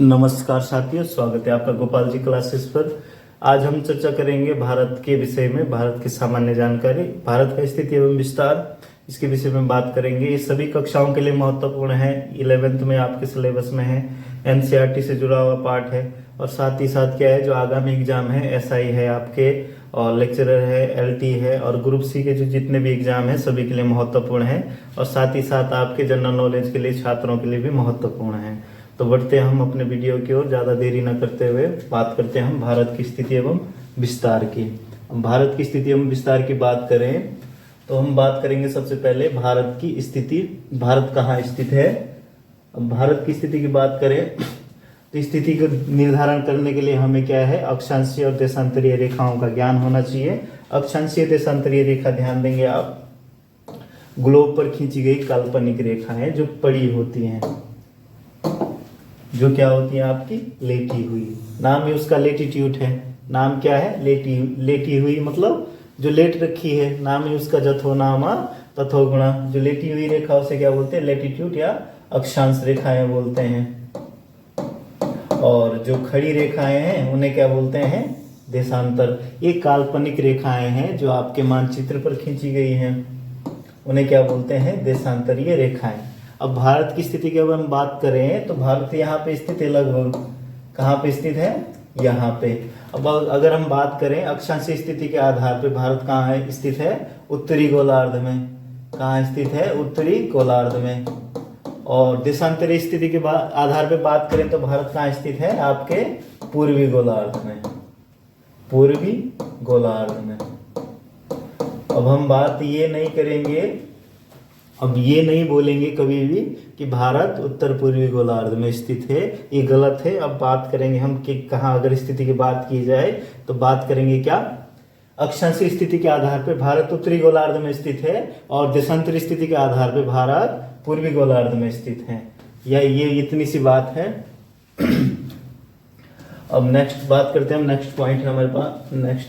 नमस्कार साथियों, स्वागत है आपका गोपाल जी क्लासेस पर। आज हम चर्चा करेंगे भारत के विषय में, भारत की सामान्य जानकारी, भारत का स्थिति एवं विस्तार, इसके विषय में बात करेंगे। ये सभी कक्षाओं के लिए महत्वपूर्ण है। 11th में आपके सिलेबस में है, एनसीईआरटी से जुड़ा हुआ पार्ट है। और साथ ही साथ क्या है, जो आगामी एग्जाम है, एसआई है आपके, और लेक्चरर है, एलटी है, और ग्रुप सी के जो जितने भी एग्जाम है सभी के लिए महत्वपूर्ण है। और साथ ही साथ आपके जनरल नॉलेज के लिए, छात्रों के लिए भी महत्वपूर्ण है। तो बढ़ते हम अपने वीडियो की ओर, ज्यादा देरी न करते हुए बात करते हैं हम भारत की स्थिति एवं विस्तार की। भारत की स्थिति एवं विस्तार की बात करें तो हम बात करेंगे सबसे पहले भारत की स्थिति। भारत कहाँ स्थित है? भारत की स्थिति की बात करें तो स्थिति को निर्धारण करने के लिए हमें क्या है, अक्षांशीय और देशांतरीय रेखाओं का ज्ञान होना चाहिए। अक्षांशीय देशांतरीय रेखा ध्यान देंगे आप, ग्लोब पर खींची गई काल्पनिक रेखाएं जो पड़ी होती हैं, जो क्या होती है आपकी, लेटी हुई। नाम ही उसका लेटीट्यूड है। नाम क्या है? लेटी हुई, मतलब जो लेट रखी है। नाम ही उसका जथो नामा तथो गुणा। जो लेटी हुई रेखा उसे क्या बोलते हैं? लेटीट्यूड या अक्षांश रेखाएं बोलते हैं। और जो खड़ी रेखाएं हैं उन्हें क्या बोलते हैं? देशांतर। ये काल्पनिक रेखाएं हैं जो आपके मानचित्र पर खींची गई हैं, उन्हें क्या बोलते हैं? देशांतरीय रेखाएं। अब भारत की स्थिति की अगर हम बात करें तो भारत यहाँ पे स्थित है, लगभग कहाँ पे स्थित है? यहाँ पे। अब अगर हम बात करें अक्षांशीय स्थिति के आधार पे, भारत कहाँ है स्थित है? उत्तरी गोलार्ध में। कहाँ स्थित है? उत्तरी गोलार्ध में। और देशांतरीय स्थिति के आधार पे बात करें तो भारत कहाँ स्थित है? आपके पूर्वी गोलार्ध में। पूर्वी गोलार्ध में। अब हम बात ये नहीं करेंगे, अब ये नहीं बोलेंगे कभी भी कि भारत उत्तर पूर्वी गोलार्ध में स्थित है, ये गलत है। अब बात करेंगे हम कि कहाँ, अगर स्थिति की बात की जाए तो बात करेंगे क्या? अक्षांशीय स्थिति के आधार पर भारत उत्तरी गोलार्ध में स्थित है, और देशांतरीय स्थिति के आधार पर भारत पूर्वी गोलार्ध में स्थित है। या ये इतनी सी बात है। अब नेक्स्ट बात करते हैं हम, नेक्स्ट पॉइंट है हमारे पास।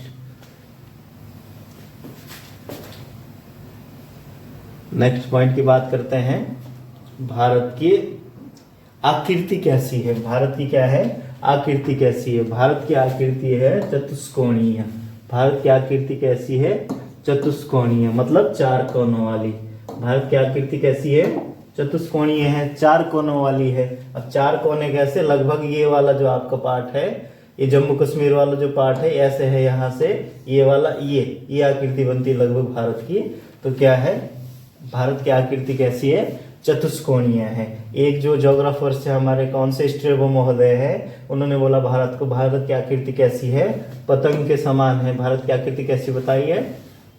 नेक्स्ट पॉइंट की बात करते हैं, भारत की आकृति कैसी है? भारत की क्या है? आकृति कैसी है? भारत की आकृति है चतुष्कोणीय। भारत की आकृति कैसी है? चतुष्कोणीय, मतलब चार कोनों वाली। भारत की आकृति कैसी है? चतुष्कोणीय है, चार कोनों वाली है। अब चार कोने कैसे? लगभग ये वाला जो आपका पार्ट है, ये जम्मू कश्मीर वाला जो पार्ट है, ऐसे है, यहाँ से ये वाला, ये आकृति बनती है लगभग भारत की। तो क्या है, भारत की आकृति कैसी है? चतुष्कोणीय है। एक जो ज्योग्राफर्स है हमारे, कौन से, स्ट्रेबो महोदय है, उन्होंने बोला भारत की आकृति कैसी है? पतंग के समान है। भारत की आकृति कैसी बताइए?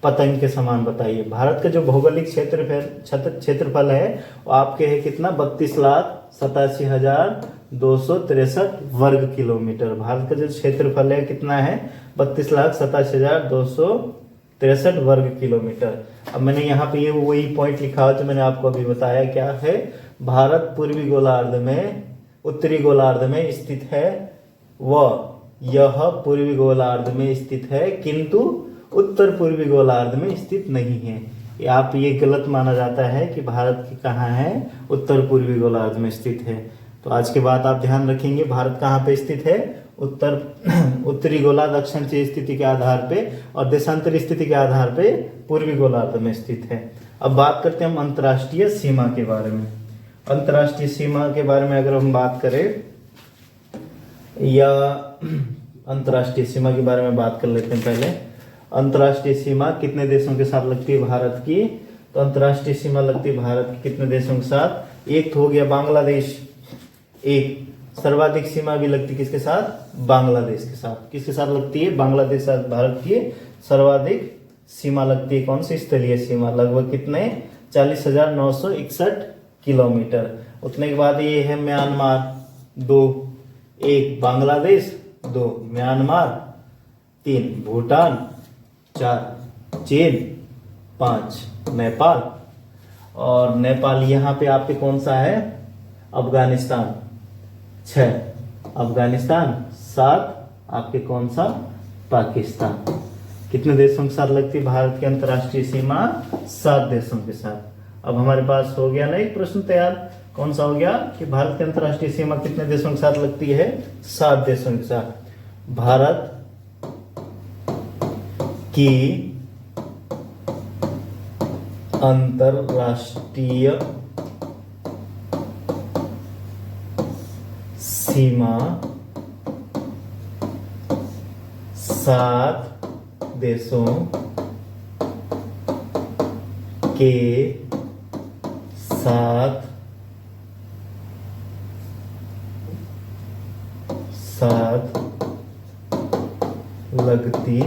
पतंग के समान बताइए। भारत का जो भौगोलिक क्षेत्रफल है वो आपके है कितना? 32,87,263 वर्ग किलोमीटर। भारत का जो क्षेत्रफल है कितना है? 32,87,263 वर्ग किलोमीटर। अब मैंने यहाँ पे ये वही पॉइंट लिखा है जो मैंने आपको अभी बताया। क्या है? भारत पूर्वी गोलार्ध में, उत्तरी गोलार्ध में स्थित है, व यह पूर्वी गोलार्ध में स्थित है, किंतु उत्तर पूर्वी गोलार्ध में स्थित नहीं है। आप ये गलत माना जाता है कि भारत की कहाँ है? उत्तर पूर्वी गोलार्ध में स्थित है। तो आज के बाद आप ध्यान रखेंगे, भारत कहाँ पे स्थित है? उत्तरी गोलार्ध अक्षांशीय स्थिति के आधार पे, और देशांतरीय स्थिति के आधार पे पूर्वी गोलार्ध में स्थित है। अब बात करते हैं हम अंतर्राष्ट्रीय सीमा के बारे में। अंतर्राष्ट्रीय सीमा के बारे में अगर हम बात करें, या अंतर्राष्ट्रीय सीमा के बारे में बात कर लेते हैं पहले। अंतर्राष्ट्रीय सीमा कितने देशों के साथ लगती है भारत की? तो अंतर्राष्ट्रीय सीमा लगती है भारत की कितने देशों के साथ? एक तो हो गया बांग्लादेश, एक सर्वाधिक सीमा भी लगती किसके साथ? बांग्लादेश के साथ। किसके साथ लगती है? बांग्लादेश साथ भारत की सर्वाधिक सीमा लगती है। कौन सी? स्थलीय सीमा। लगभग कितने? 40,961 किलोमीटर। उतने के बाद ये है म्यांमार, 2, 1 बांग्लादेश, 2 म्यांमार, 3 भूटान, 4 चीन, 5 नेपाल। और नेपाल यहाँ पे आपके कौन सा है? अफगानिस्तान। 6 अफगानिस्तान, 7 आपके कौन सा? पाकिस्तान। कितने देशों के साथ लगती है भारत की अंतर्राष्ट्रीय सीमा? 7 देशों के साथ। अब हमारे पास हो गया ना एक प्रश्न तैयार कौन सा हो गया कि भारत की अंतर्राष्ट्रीय सीमा कितने देशों के साथ लगती है? 7 देशों के साथ। भारत की अंतर्राष्ट्रीय सीमा 7 देशों के साथ लगती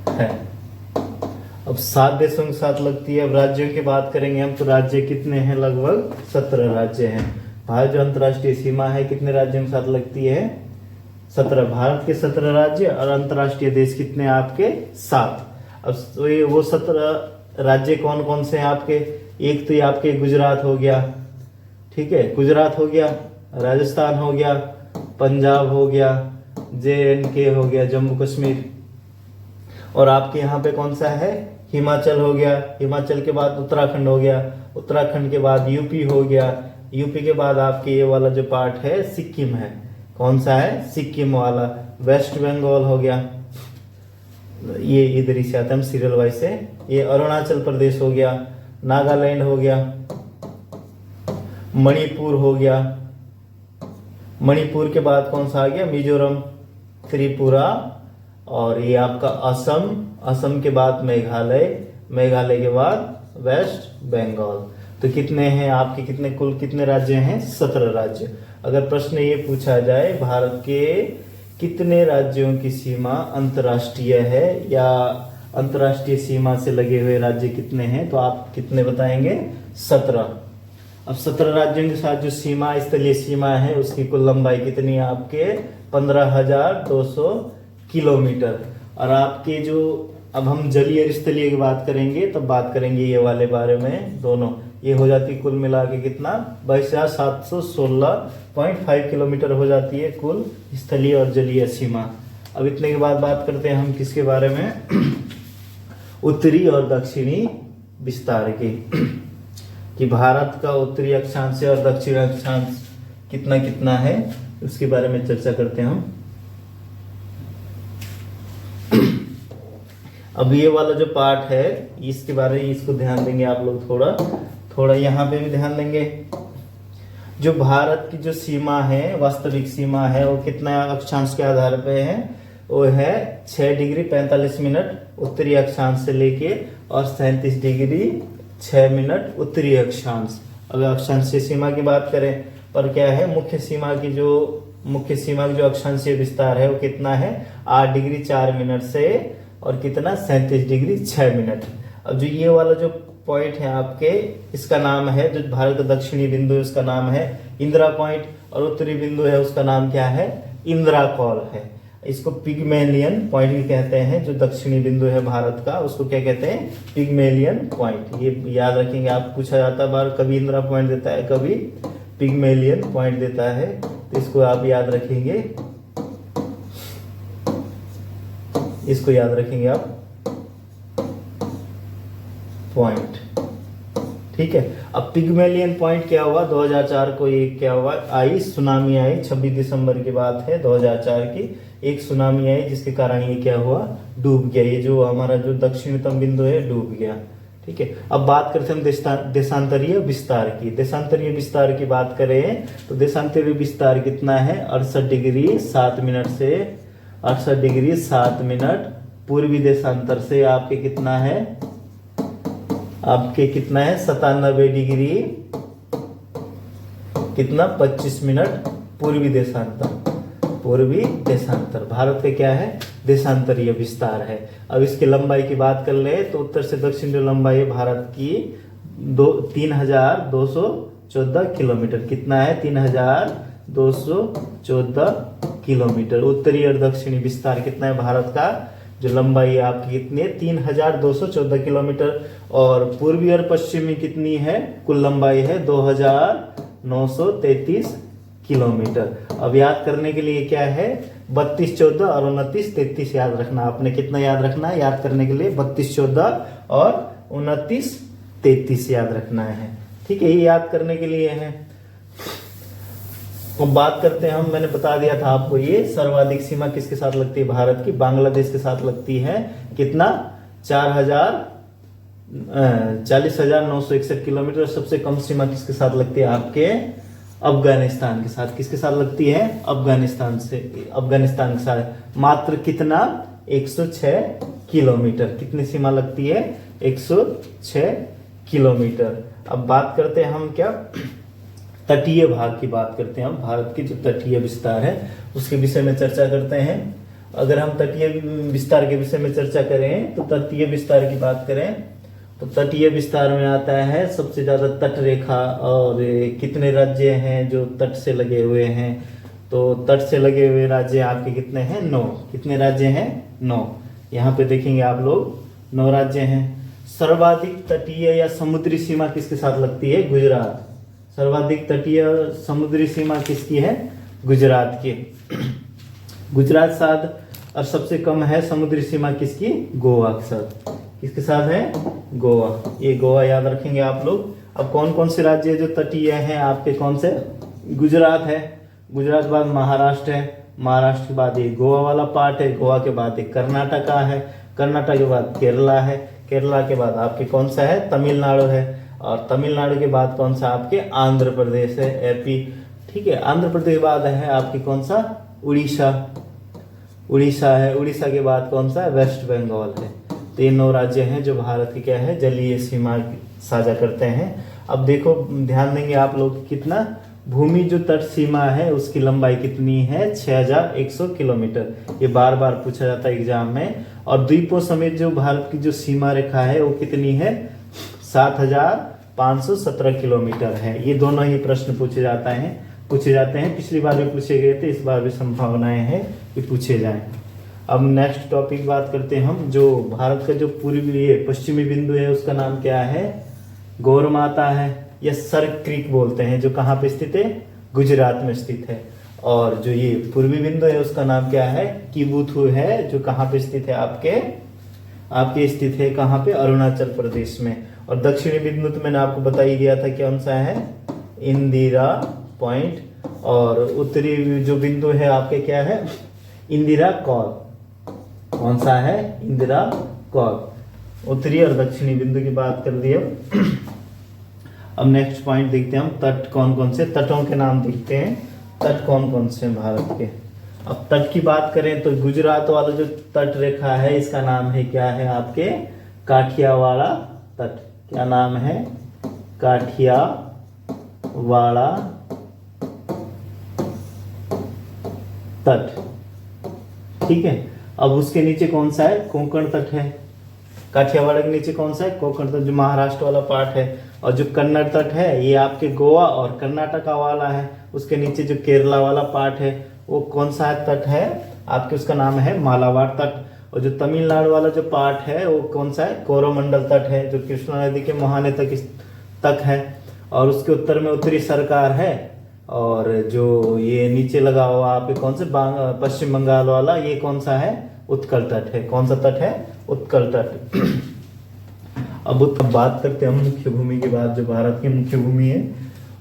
है। अब 7 देशों के साथ लगती है। अब राज्यों की बात करेंगे हम, तो राज्य कितने हैं? लगभग 17 राज्य हैं। भारत जो अंतर्राष्ट्रीय सीमा है कितने राज्यों के साथ लगती है? 17। भारत के 17 राज्य और अंतर्राष्ट्रीय देश कितने आपके? 7। अब तो ये वो 17 राज्य कौन कौन से हैं आपके? एक तो ये आपके गुजरात हो गया, ठीक है, गुजरात हो गया, राजस्थान हो गया, पंजाब हो गया, JNK हो गया, जम्मू कश्मीर, और आपके यहाँ पे कौन सा है? हिमाचल हो गया। हिमाचल के बाद उत्तराखंड हो गया, उत्तराखंड के बाद यूपी हो गया, यूपी के बाद आपके ये वाला जो पार्ट है सिक्किम है। कौन सा है? सिक्किम वाला। वेस्ट बंगाल हो गया, ये इधर ही से आता है सीरियल वाइज से। ये अरुणाचल प्रदेश हो गया, नागालैंड हो गया, मणिपुर हो गया, मणिपुर के बाद कौन सा आ गया? मिजोरम, त्रिपुरा, और ये आपका असम, असम के बाद मेघालय, मेघालय के बाद वेस्ट बंगाल। तो कितने हैं आपके? कितने कुल कितने राज्य हैं? 17 राज्य। अगर प्रश्न ये पूछा जाए भारत के कितने राज्यों की सीमा अंतर्राष्ट्रीय है या अंतर्राष्ट्रीय सीमा से लगे हुए राज्य कितने हैं, तो आप कितने बताएंगे? 17। अब 17 राज्यों के साथ जो सीमा स्थलीय सीमा है उसकी कुल लंबाई कितनी है आपके? 15,200 किलोमीटर। और आपके जो अब हम जलीय और स्थलीय की बात करेंगे तब बात करेंगे ये वाले बारे में, दोनों ये हो जाती है कुल मिला के कितना? 22,716.5 किलोमीटर हो जाती है कुल स्थलीय और जलीय सीमा। अब इतने के बाद बात करते हैं हम किसके बारे में? उत्तरी और दक्षिणी विस्तार की, कि भारत का उत्तरी अक्षांश और दक्षिण अक्षांश कितना कितना है उसके बारे में चर्चा करते हैं हम। अब ये वाला जो पार्ट है इसके बारे में इसको ध्यान देंगे आप लोग, थोड़ा यहाँ पे भी ध्यान देंगे। जो भारत की जो सीमा है, वास्तविक सीमा है, वो कितना अक्षांश के आधार पे है? वो है 6 डिग्री 45 मिनट उत्तरी अक्षांश से लेके और 37 डिग्री 6 मिनट उत्तरी अक्षांश। अगर अक्षांशीय सीमा की बात करें पर क्या है, मुख्य सीमा की जो अक्षांशीय विस्तार है वो कितना है? 8 डिग्री 4 मिनट से और कितना? 37 डिग्री 6 मिनट। अब जो ये वाला जो पॉइंट है आपके, इसका नाम है, जो भारत का दक्षिणी बिंदु है उसका नाम है इंदिरा पॉइंट, और उत्तरी बिंदु है उसका नाम क्या है? इंदिरा कॉल है। इसको पिग्मेलियन पॉइंट भी कहते हैं। जो दक्षिणी बिंदु है भारत का उसको क्या कहते हैं? Pygmalion point. ये याद रखेंगे, आप पूछा जाता है बार, कभी इंदिरा पॉइंट देता है, कभी पिग्मेलियन पॉइंट देता है, तो इसको आप याद रखेंगे, इसको याद रखेंगे आप पॉइंट, ठीक है। अब पिग्मेलियन पॉइंट क्या हुआ? 2004 को ये क्या हुआ? सुनामी आई, 26 दिसंबर की बात है 2004 की, एक सुनामी आई जिसके कारण ये क्या हुआ? डूब गया। ये जो हमारा जो दक्षिणतम बिंदु है डूब गया, ठीक है। अब बात करते हैं हम देशांतरीय विस्तार की। देशांतरीय विस्तार की बात करें तो देशांतरीय विस्तार कितना है? 68 डिग्री 7 मिनट से 68 डिग्री 7 मिनट पूर्वी देशांतर से आपके कितना है? आपके कितना है? 97 डिग्री कितना? 25 मिनट पूर्वी देशांतर। पूर्वी देशांतर भारत का क्या है? देशांतरीय विस्तार है। अब इसकी लंबाई की बात कर ले तो उत्तर से दक्षिण जो लंबाई है भारत की 3,214 किलोमीटर। कितना है? 3,214 किलोमीटर। उत्तरी और दक्षिणी विस्तार कितना है भारत का? जो लंबाई है आपकी कितनी है? 3,214 किलोमीटर। और पूर्वी और पश्चिमी कितनी है? कुल लंबाई है 2,933 किलोमीटर। अब याद करने के लिए क्या है? 32, 14 और 29, 33 याद रखना। आपने कितना याद रखना है याद करने के लिए? 32, 14 और 29, 33 याद रखना है। ठीक है, ये याद करने के लिए है। अब बात करते हैं हम, मैंने बता दिया था आपको, ये सर्वाधिक सीमा किसके साथ लगती है भारत की, बांग्लादेश के साथ लगती है। कितना, 40,961 किलोमीटर। सबसे कम सीमा किसके साथ लगती है आपके, अफगानिस्तान के साथ। किसके साथ लगती है, अफगानिस्तान के साथ। मात्र कितना, 106 किलोमीटर। कितनी सीमा लगती है, 106 किलोमीटर। अब बात करते हैं हम क्या, तटीय भाग की बात करते हैं हम। भारत की जो तटीय विस्तार है उसके विषय में चर्चा करते हैं। अगर हम तटीय विस्तार के विषय में चर्चा करें तो तटीय विस्तार की बात करें तो तटीय विस्तार में आता है सबसे ज्यादा तट रेखा, और कितने राज्य हैं जो तट से लगे हुए हैं। तो तट से लगे हुए राज्य आपके कितने हैं, 9। कितने राज्य हैं, 9। यहाँ पे देखेंगे आप लोग 9 राज्य हैं। सर्वाधिक तटीय या समुद्री सीमा किसके साथ लगती है, गुजरात। सर्वाधिक तटीय समुद्री सीमा किसकी है, गुजरात की। गुजरात साथ, और सबसे कम है समुद्री सीमा किसकी, गोवा के साथ। किसके साथ है, गोवा। ये गोवा याद रखेंगे आप लोग। अब कौन कौन से राज्य जो तटीय हैं आपके, कौन से, गुजरात है, गुजरात के बाद महाराष्ट्र है, महाराष्ट्र के बाद ये गोवा वाला पार्ट है, गोवा के बाद एक कर्नाटका है, कर्नाटक के बाद केरला है, केरला के बाद आपके कौन सा है, तमिलनाडु है, और तमिलनाडु के बाद कौन सा आपके, आंध्र प्रदेश है, एपी। ठीक है, आंध्र प्रदेश के बाद है आपके कौन सा, उड़ीसा। उड़ीसा है, उड़ीसा के बाद कौन सा है, वेस्ट बंगाल है। तो ये 9 राज्य हैं जो भारत की क्या है, जलीय सीमा साझा करते हैं। अब देखो, ध्यान देंगे आप लोग, कितना भूमि जो तट सीमा है उसकी लंबाई कितनी है, 6100 किलोमीटर। ये बार बार पूछा जाता है एग्जाम में। और द्वीपों समेत जो भारत की जो सीमा रेखा है वो कितनी है, 7517 किलोमीटर है। ये दोनों ही प्रश्न पूछे जाते हैं। पिछली बार भी पूछे गए थे, इस बार भी संभावनाएं हैं कि पूछे जाएं। अब नेक्स्ट टॉपिक बात करते हैं हम, जो भारत का जो पूर्वी पश्चिमी बिंदु है उसका नाम क्या है, गौरमाता है, या सर्क क्रीक बोलते हैं, जो कहाँ पे स्थित है, गुजरात में स्थित है। और जो ये पूर्वी बिंदु है उसका नाम क्या है, किबुथु है, जो कहाँ पे स्थित है, आपके स्थित है कहाँ पे, अरुणाचल प्रदेश में। और दक्षिणी बिंदु तो मैंने आपको बता ही दिया था कौन सा है, इंदिरा पॉइंट। और उत्तरी जो बिंदु है आपके क्या है, इंदिरा कौल। कौन सा है, इंदिरा कौल। उत्तरी और दक्षिणी बिंदु की बात कर दी। अब नेक्स्ट पॉइंट देखते हैं हम, तट कौन कौन से, तटों के नाम देखते हैं, तट कौन कौन से हैं भारत के। अब तट की बात करें तो गुजरात वाला जो तट रेखा है इसका नाम है क्या है आपके, काठियावाड़ा तट। क्या नाम है, काठियावाड़ा तट। ठीक है, अब उसके नीचे कौन सा है, कोंकण तट है। काठियावाड़ के नीचे कौन सा है, कोंकण तट, जो महाराष्ट्र वाला पार्ट है। और जो कन्नड़ तट है ये आपके गोवा और कर्नाटका वाला है। उसके नीचे जो केरला वाला पार्ट है वो कौन सा तट है आपके, उसका नाम है मालाबार तट। और जो तमिलनाडु वाला जो पार्ट है वो कौन सा है, कोरोमंडल तट है, जो कृष्णा नदी के मुहाने तक है। और उसके उत्तर में उत्तरी सरकार है। और जो ये नीचे लगा हुआ आपके कौन से, पश्चिम बंगाल वाला, ये कौन सा है, उत्कल तट है। कौन सा तट है, उत्कल तट। अब बात करते हैं हम मुख्य भूमि के बाद, जो भारत की मुख्य भूमि है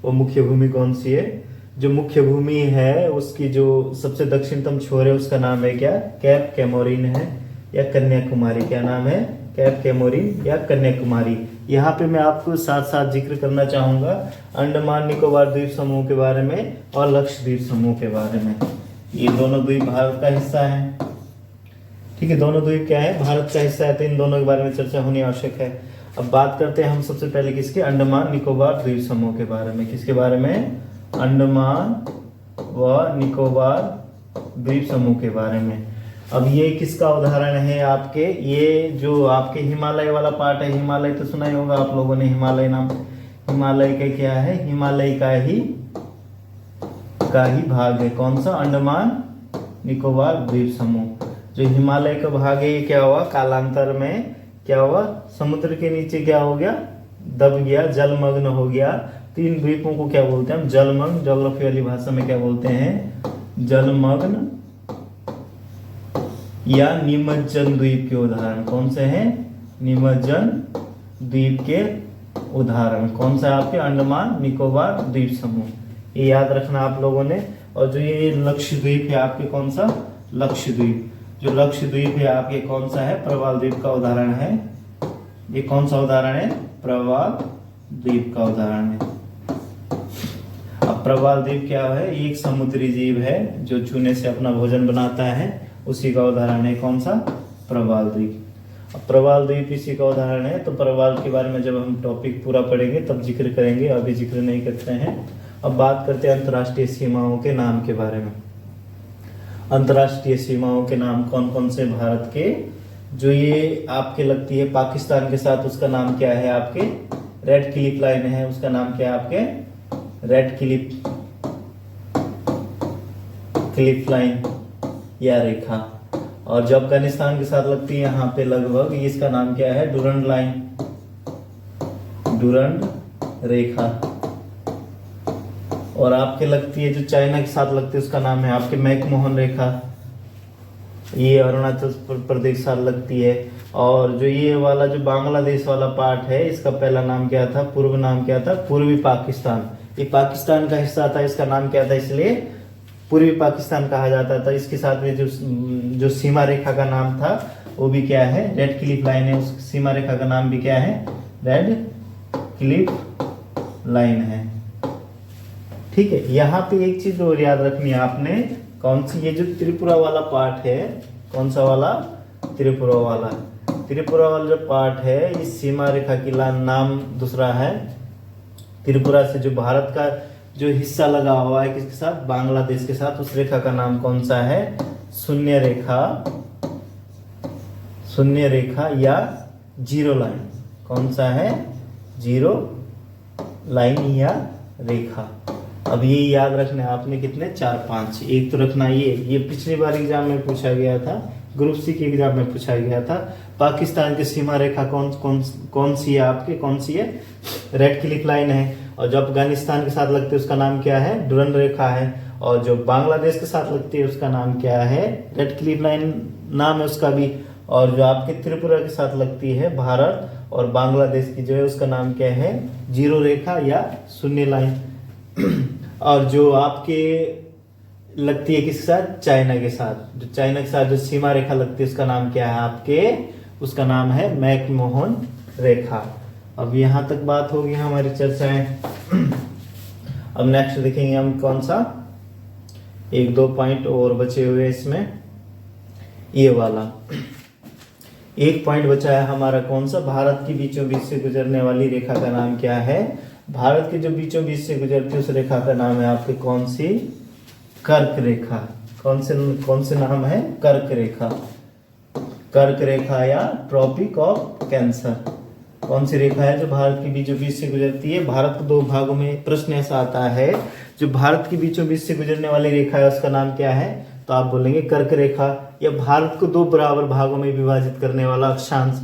वो मुख्य भूमि कौन सी है। जो मुख्य भूमि है उसकी जो सबसे दक्षिणतम छोर है उसका नाम है क्या, कैप कैमोरिन है या कन्याकुमारी। क्या नाम है, कैप कैमोरिन या कन्याकुमारी। यहाँ पे मैं आपको साथ साथ जिक्र करना चाहूंगा अंडमान निकोबार द्वीप समूह के बारे में और लक्षद्वीप समूह के बारे में। ये दोनों द्वीप भारत का हिस्सा है। ठीक है, दोनों द्वीप क्या है, भारत का हिस्सा है। तो इन दोनों के बारे में चर्चा होनी आवश्यक है। अब बात करते हैं हम सबसे पहले किसके, अंडमान निकोबार द्वीप समूह के बारे में। किसके बारे में, अंडमान व निकोबार द्वीप समूह के बारे में। अब ये किसका उदाहरण है आपके, ये जो आपके हिमालय वाला पार्ट है, हिमालय तो सुना ही होगा आप लोगों ने, हिमालय नाम। हिमालय का क्या है, हिमालय का ही भाग है। कौन सा, अंडमान निकोबार द्वीप समूह। जो हिमालय का भाग है ये क्या हुआ, कालांतर में क्या हुआ, समुद्र के नीचे क्या हो गया, दब गया, जलमग्न हो गया। तो इन द्वीपों को क्या बोलते हैं हम, जलमग्न। ज्योग्राफी वाली भाषा में क्या बोलते हैं, जलमग्न या निमज्जन द्वीप के उदाहरण कौन से हैं, निमज्जन द्वीप के उदाहरण कौन सा है आपके? अंडमान निकोबार द्वीप समूह, ये याद रखना आप लोगों ने। और जो ये लक्षद्वीप है आपके, कौन सा? लक्षद्वीप। जो लक्षद्वीप है आपके कौन सा है? प्रवाल द्वीप का उदाहरण है। ये कौन सा उदाहरण है? प्रवाल द्वीप का उदाहरण है। अब प्रवाल द्वीप क्या है? ये एक समुद्री जीव है जो चूने से अपना भोजन बनाता है, उसी का उदाहरण है कौन सा? प्रवाल द्वीप। अब प्रवाल द्वीप इसी का उदाहरण है। तो प्रवाल के बारे में जब हम टॉपिक पूरा पढ़ेंगे तब जिक्र करेंगे, अभी जिक्र नहीं करते हैं। अब बात करते हैं अंतर्राष्ट्रीय सीमाओं के नाम के बारे में। अंतर्राष्ट्रीय सीमाओं के नाम कौन कौन से भारत के? जो ये आपके लगती है पाकिस्तान के साथ, उसका नाम क्या है आपके? रेड क्लिफ लाइन है, उसका नाम क्या है आपके? रेड क्लिफ लाइन या रेखा। और जो अफगानिस्तान के साथ लगती है यहाँ पे लगभग, इसका नाम क्या है? डुरंड लाइन, डुरंड रेखा। और आपके लगती है जो चाइना के साथ लगती है, उसका नाम है आपके मैकमोहन रेखा। ये अरुणाचल प्रदेश साथ लगती है। और जो ये वाला जो बांग्लादेश वाला पार्ट है, इसका पहला नाम क्या था? पूर्व नाम क्या था? पूर्वी पाकिस्तान। ये पाकिस्तान का हिस्सा था, इसका नाम क्या था? इसलिए पूर्वी पाकिस्तान कहा जाता था। इसके साथ में जो सीमा रेखा का नाम था वो भी क्या है? रेड क्लिफ लाइन है। उस सीमा रेखा का नाम भी क्या है? रेड क्लिफ लाइन है। ठीक है। यहाँ पे एक चीज और याद रखनी है आपने, कौन सी? ये जो त्रिपुरा वाला पार्ट है, कौन सा वाला? त्रिपुरा वाला। त्रिपुरा वाला जो पार्ट है, इस सीमा रेखा की नाम दूसरा है। त्रिपुरा से जो भारत का जो हिस्सा लगा हुआ है किसके साथ? बांग्लादेश के साथ, उस रेखा का नाम कौन सा है? शून्य रेखा, शून्य रेखा या जीरो लाइन। कौन सा है? जीरो लाइन या रेखा। अब ये याद रखना है आपने, कितने? 4-5। एक तो रखना ये पिछली बार एग्जाम में पूछा गया था, ग्रुप सी के एग्जाम में पूछा गया था। पाकिस्तान की सीमा रेखा कौन सी है आपके? कौन सी है? रेड क्लिफ लाइन है। और जो अफगानिस्तान के साथ लगती है उसका नाम क्या है? डुरंड रेखा है। और जो बांग्लादेश के साथ लगती है उसका नाम क्या है? रेड क्लिफ लाइन नाम है उसका भी। और जो आपके त्रिपुरा के साथ लगती है भारत और बांग्लादेश की, जो है उसका नाम क्या है? जीरो रेखा या शून्य लाइन। और जो आपके लगती है किसके साथ? चाइना के साथ। जो चाइना के साथ जो सीमा रेखा लगती है उसका नाम क्या है आपके? उसका नाम है मैकमोहन रेखा। अब यहाँ तक बात होगी हमारी चर्चाएं। अब नेक्स्ट देखेंगे हम कौन सा? 1-2 पॉइंट और बचे हुए इसमें। ये वाला एक पॉइंट बचा है हमारा, कौन सा? भारत की बीचों बीच से गुजरने वाली रेखा का नाम क्या है? भारत के जो बीचों बीच से गुजरती उस रेखा का नाम है आपके कौन सी? कर्क रेखा। कौन से नाम है? कर्क रेखा। कर्क रेखा या ट्रॉपिक ऑफ कैंसर। कौन सी रेखा है जो भारत के बीचों बीच से गुजरती है? भारत को 2 भागों में प्रश्न ऐसा आता है, जो भारत के बीचों बीच से गुजरने वाली रेखा है उसका नाम क्या है? तो आप बोलेंगे कर्क रेखा। या भारत को 2 बराबर भागों में विभाजित करने वाला अक्षांश,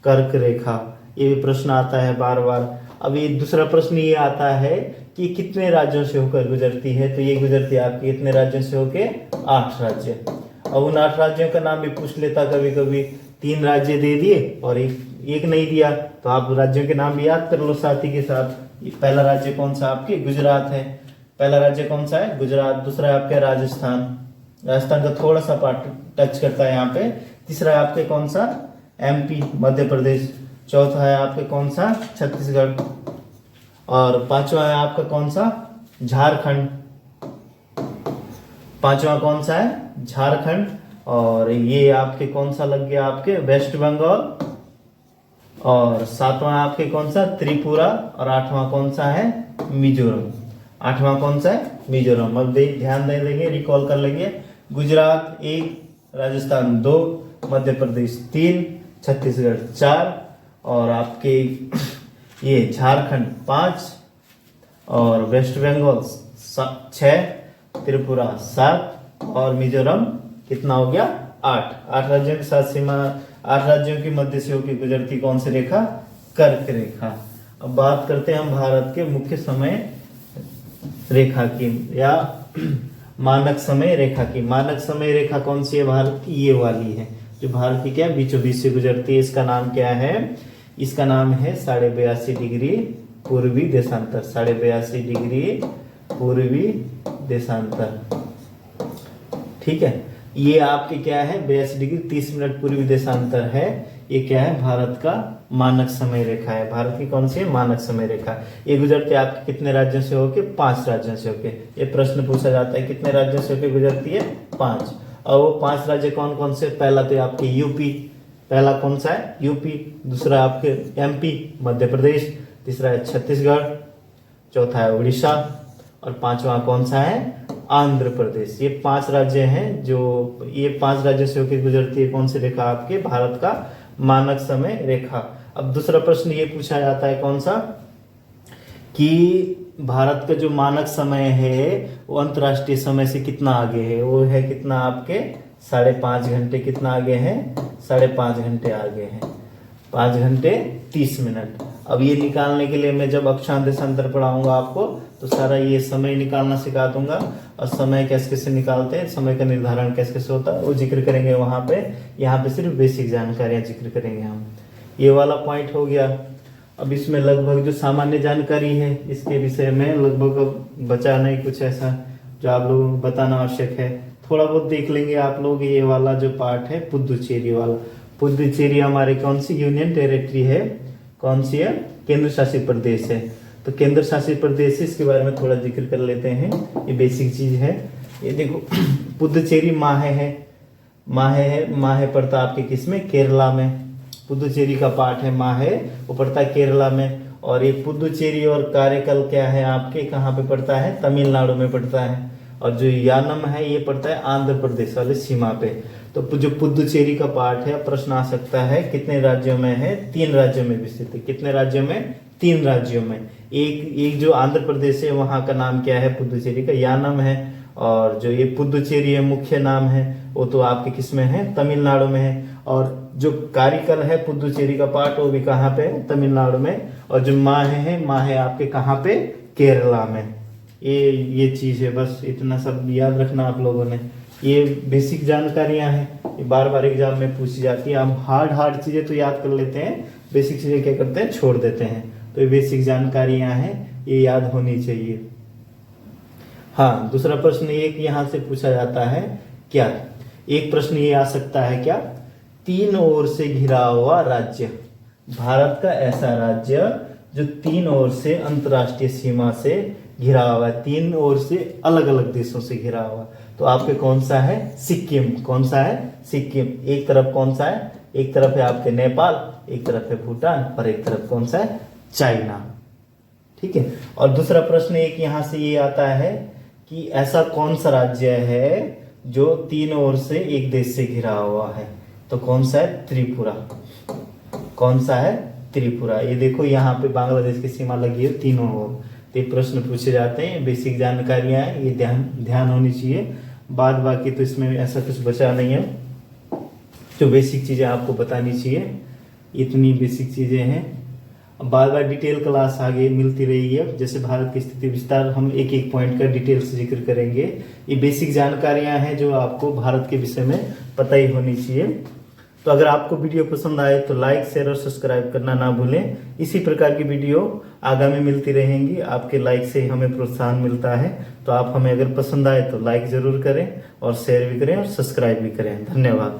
कर्क रेखा। ये भी प्रश्न आता है बार बार। अब ये दूसरा प्रश्न ये आता है कि कितने राज्यों से होकर गुजरती है? तो ये गुजरती है आपकी कितने राज्यों से होकर? 8 राज्य। अब उन 8 राज्यों का नाम भी पूछ लेता कभी कभी। 3 राज्य दे दिए और एक नहीं दिया, तो आप राज्यों के नाम भी याद कर लो साथी के साथ। पहला राज्य कौन सा आपके? गुजरात है। पहला राज्य कौन सा है? गुजरात। दूसरा है आपके राजस्थान, राजस्थान का थोड़ा सा पार्ट टच करता है यहाँ पे। तीसरा है आपके कौन सा? MP, मध्य प्रदेश। चौथा है आपके कौन सा? छत्तीसगढ़। और पांचवा है आपका कौन सा? झारखंड। पांचवा कौन सा है? झारखंड। और ये आपके कौन सा लग गया आपके? वेस्ट बंगाल। और 7वां आपके कौन सा? त्रिपुरा। और 8वां कौन सा है? मिजोरम। 8वां कौन सा है? मिजोरम। अब ध्यान दे देंगे, रिकॉल कर लेंगे। गुजरात 1, राजस्थान 2, मध्य प्रदेश 3, छत्तीसगढ़ 4, और आपके ये झारखंड 5, और वेस्ट बंगाल 6, त्रिपुरा 7, और मिजोरम कितना हो गया? 8। 8 राज्यों के साथ सीमा, 8 राज्यों की मध्य से होकर गुजरती कौन सी रेखा? कर्क रेखा। अब बात करते हैं हम भारत के मुख्य समय रेखा की या मानक समय रेखा की। मानक समय रेखा कौन सी है भारत की? ये वाली है, जो भारत की क्या बीचों बीच से गुजरती है। इसका नाम क्या है? इसका नाम है 82.5 डिग्री पूर्वी देशांतर, 82.5 डिग्री पूर्वी देशांतर। ठीक है, ये आपके क्या है 82 डिग्री 30 मिनट पूर्वी देशांतर है। ये क्या है भारत का मानक समय रेखा है। भारत की कौन सी है मानक समय रेखा। ये गुजरती है आपके कितने राज्यों से होके 5 राज्यों से होके। ये प्रश्न पूछा जाता है कितने राज्यों से होके गुजरती है 5। और वो 5 राज्य कौन कौन से, पहला तो आपके यूपी, पहला कौन सा है यूपी, दूसरा आपके एमपी मध्य प्रदेश, तीसरा है छत्तीसगढ़, चौथा है उड़ीसा और पांचवा कौन सा है आंध्र प्रदेश। ये 5 राज्य हैं जो ये 5 राज्यों से होकर गुजरती है कौन सी रेखा आपके भारत का मानक समय रेखा। अब दूसरा प्रश्न ये पूछा जाता है कौन सा कि भारत का जो मानक समय है वो अंतर्राष्ट्रीय समय से कितना आगे है। वो है कितना आपके 5.5 घंटे, कितना आगे है 5.5 घंटे आगे है, 5 घंटे 30 मिनट। अब ये निकालने के लिए मैं जब अक्षांश देशांतर पढ़ाऊंगा आपको तो सारा ये समय निकालना सिखा दूंगा और समय कैसे कैसे निकालते हैं, समय का निर्धारण कैसे कैसे होता है वो जिक्र करेंगे वहां पे। यहाँ पे सिर्फ बेसिक जानकारियां जिक्र करेंगे हम। ये वाला पॉइंट हो गया। अब इसमें लगभग जो सामान्य जानकारी है इसके विषय में लगभग बचा नहीं कुछ ऐसा जो आप लोगों को बताना आवश्यक है। थोड़ा बहुत देख लेंगे आप लोग। ये वाला जो पार्ट है पुदुचेरी वाला, पुदुचेरी हमारे कौन सी यूनियन टेरिटरी है, कौन सी है केंद्र शासित प्रदेश है। तो केंद्र शासित प्रदेश इसके बारे में थोड़ा जिक्र कर लेते हैं। ये बेसिक चीज है। ये देखो पुदुचेरी माहे पड़ता आपके किसमें केरला में। पुदुचेरी का पार्ट है माहे, वो पड़ता है केरला में। और ये पुदुचेरी और कारेकल क्या है आपके कहाँ पे पड़ता है तमिलनाडु में पड़ता है। और जो यानम है ये पड़ता है आंध्र प्रदेश वाले सीमा पे। तो जो पुदुचेरी का पार्ट है प्रश्न आ सकता है कितने राज्यों में है 3 राज्यों में विस्तृत है। कितने राज्यों में 3 राज्यों में। एक जो आंध्र प्रदेश है वहां का नाम क्या है पुदुचेरी का यानम है। और जो ये पुदुचेरी है मुख्य नाम है वो तो आपके किस में है तमिलनाडु में है। और जो कारिकल है पुदुचेरी का पार्ट वो भी कहाँ पे है तमिलनाडु में। और जो माहे आपके कहाँ पे केरला में। ये चीज है, बस इतना सब याद रखना आप लोगों ने। ये बेसिक जानकारियां हैं, ये बार बार एग्जाम में पूछी जाती है। हम हार्ड चीजें तो याद कर लेते हैं, बेसिक चीजें क्या करते हैं छोड़ देते हैं। तो ये बेसिक जानकारियां हैं, ये याद होनी चाहिए। हाँ, दूसरा प्रश्न एक यहाँ से पूछा जाता है क्या, एक प्रश्न ये आ सकता है क्या 3 ओर से घिरा हुआ राज्य। भारत का ऐसा राज्य जो 3 ओर से अंतरराष्ट्रीय सीमा से घिरा हुआ है, 3 ओर से अलग अलग देशों से घिरा हुआ। तो आपके कौन सा है सिक्किम। कौन सा है सिक्किम। एक तरफ कौन सा है, एक तरफ है आपके नेपाल, एक तरफ है भूटान और एक तरफ कौन सा है चाइना। ठीक है। और दूसरा प्रश्न एक यहां से ये आता है कि ऐसा कौन सा राज्य है जो 3 ओर से एक देश से घिरा हुआ है। तो कौन सा है त्रिपुरा। कौन सा है त्रिपुरा। ये देखो यहाँ पे बांग्लादेश की सीमा लगी है 3 ओर। तो प्रश्न पूछे जाते हैं, बेसिक जानकारियां हैं, ये ध्यान होनी चाहिए। बाद बाकी तो इसमें ऐसा कुछ बचा नहीं है जो बेसिक चीजें आपको बतानी चाहिए। इतनी बेसिक चीजें हैं। बार बार डिटेल क्लास आगे मिलती रहेगी। अब जैसे भारत की स्थिति विस्तार हम एक एक पॉइंट का डिटेल से जिक्र करेंगे। ये बेसिक जानकारियां हैं जो आपको भारत के विषय में पता ही होनी चाहिए। तो अगर आपको वीडियो पसंद आए तो लाइक शेयर और सब्सक्राइब करना ना भूलें। इसी प्रकार की वीडियो आगामी मिलती रहेंगी। आपके लाइक से हमें प्रोत्साहन मिलता है। तो आप हमें अगर पसंद आए तो लाइक जरूर करें और शेयर भी करें और सब्सक्राइब भी करें। धन्यवाद।